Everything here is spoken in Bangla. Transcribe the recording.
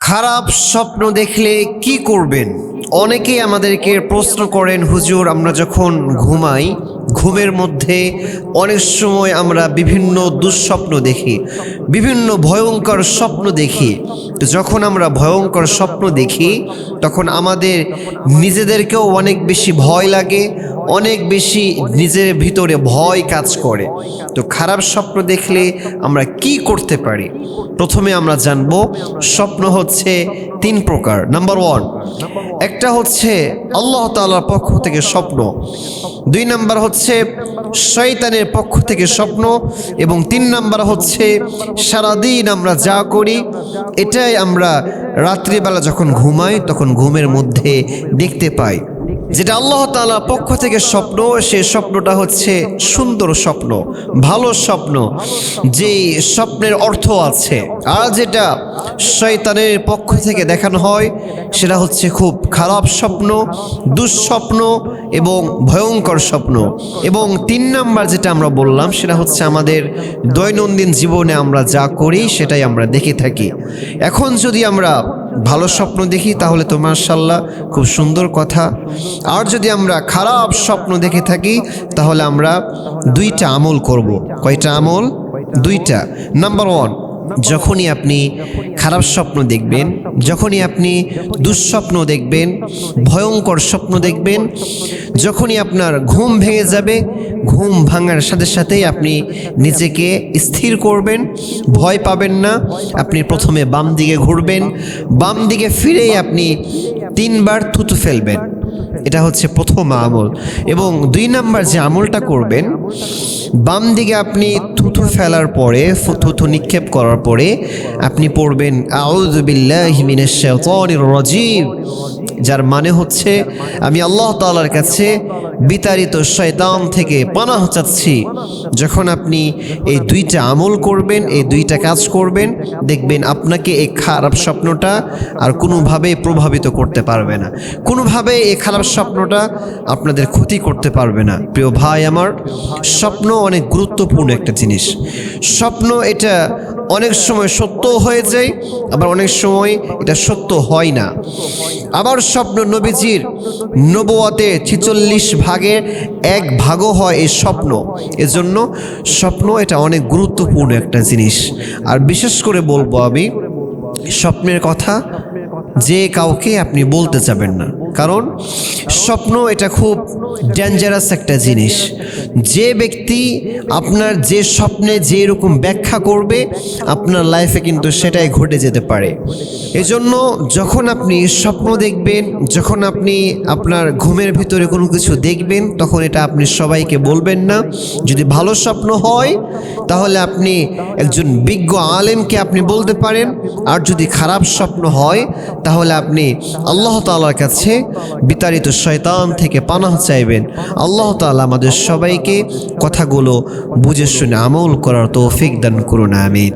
খারাপ স্বপ্ন দেখলে কি করবেন? অনেকেই আমাদেরকে প্রশ্ন করেন, হুজুর আমরা যখন ঘুমাই, ঘুমের মধ্যে অনেক সময় আমরা বিভিন্ন দুঃস্বপ্ন দেখি, বিভিন্ন ভয়ঙ্কর স্বপ্ন দেখি। তো যখন আমরা ভয়ঙ্কর স্বপ্ন দেখি তখন আমাদের নিজেদেরকেও অনেক বেশি ভয় লাগে, অনেক বেশি নিজের ভিতরে ভয় কাজ করে। তো খারাপ স্বপ্ন দেখলে আমরা কি করতে পারি? প্রথমে আমরা জানব স্বপ্ন হচ্ছে তিন প্রকার। নাম্বার ওয়ান, একটা হচ্ছে আল্লাহ তাআলার পক্ষ থেকে স্বপ্ন, দুই নাম্বার হচ্ছে শয়তানের পক্ষ থেকে স্বপ্ন, এবং তিন নাম্বার হচ্ছে সারাদিন আমরা যা করি এটাই আমরা রাত্রিবেলা যখন ঘুমাই তখন ঘুমের মধ্যে দেখতে পাই। যেটা আল্লাহ তাআলার পক্ষ থেকে স্বপ্ন, সেই স্বপ্নটা হচ্ছে সুন্দর স্বপ্ন, ভালো স্বপ্ন, যে স্বপ্নের অর্থ আছে। আর যেটা শয়তানের পক্ষ থেকে দেখানো হয় সেটা হচ্ছে খুব খারাপ স্বপ্ন, দুঃস্বপ্ন এবং ভয়ঙ্কর স্বপ্ন। এবং তিন নাম্বার যেটা আমরা বললাম সেটা হচ্ছে আমাদের দৈনন্দিন জীবনে আমরা যা করি সেটাই আমরা দেখে থাকি। এখন যদি আমরা ভালো স্বপ্ন দেখি তাহলে তো মাশাআল্লাহ খুব সুন্দর কথা। আর যদি আমরা খারাপ স্বপ্ন দেখে থাকি তাহলে আমরা দুইটা আমল করব। কয়টা আমল? দুইটা। নাম্বার ওয়ান, যখনই আপনি খারাপ স্বপ্ন দেখবেন, যখনই আপনি দুঃস্বপ্ন দেখবেন, ভয়ঙ্কর স্বপ্ন দেখবেন, যখনই আপনার ঘুম ভেঙে যাবে, ঘুম ভাঙার সাথে সাথেই আপনি নিজেকে স্থির করবেন, ভয় পাবেন না। আপনি প্রথমে বাম দিকে ঘুরবেন, বাম দিকে ফিরেই আপনি তিনবার থুতু ফেলবেন। এটা হচ্ছে প্রথম আমল। এবং দুই নাম্বার যে আমলটা করবেন, বাম দিকে আপনি থুতু ফেলার পরে, থুতু নিক্ষেপ করার পরে আপনি পড়বেন আউযু বিল্লাহি মিনাশ শাইতানির রাজিম, যার মানে হচ্ছে আমি আল্লাহ তাআলার কাছে বিতাড়িত শয়তান থেকে পানাহ চাচ্ছি। যখন আপনি এই দুইটা আমল করবেন, এই দুইটা কাজ করবেন, দেখবেন আপনাকে এই খারাপ স্বপ্নটা আর কোনোভাবে প্রভাবিত করতে পারবে না, কোনোভাবে এই খারাপ স্বপ্নটা আপনাদের ক্ষতি করতে পারবে না। প্রিয় ভাই আমার, স্বপ্ন অনেক গুরুত্বপূর্ণ একটা জিনিস। স্বপ্ন এটা অনেক সময় সত্য হয়ে যায়, আবার অনেক সময় এটা সত্য হয় না। আবার স্বপ্ন নবীজির নবুয়তের 46 ভাগের 1 ভাগও হয় এই স্বপ্ন। এজন্য স্বপ্ন এটা অনেক গুরুত্বপূর্ণ একটা জিনিস। আর বিশেষ করে বলবো আমি, স্বপ্নের কথা যে কাউকে আপনি বলতে যাবেন না, কারণ স্বপ্ন এটা খুব ডেঞ্জারাস একটা জিনিস। যে ব্যক্তি আপনার যে স্বপ্নে যে রকম ব্যাখ্যা করবে আপনার লাইফে কিন্তু সেটাই ঘটে যেতে পারে। এজন্য যখন আপনি স্বপ্ন দেখবেন, যখন আপনি আপনার ঘুমের ভিতরে কোনো কিছু দেখবেন, তখন এটা আপনি সবাইকে বলবেন না। যদি ভালো স্বপ্ন হয় তাহলে আপনি একজন বিজ্ঞ আলেমকে আপনি বলতে পারেন, আর যদি খারাপ স্বপ্ন হয় তাহলে আপনি আল্লাহ তাআলার কাছে বিতাড়িত শয়তান থেকে পানাহ চাইবেন। আল্লাহ তাআলা আমাদের সবাইকে কথাগুলো বুঝে শুনে আমল করার তৌফিক দান করুন, আমিন।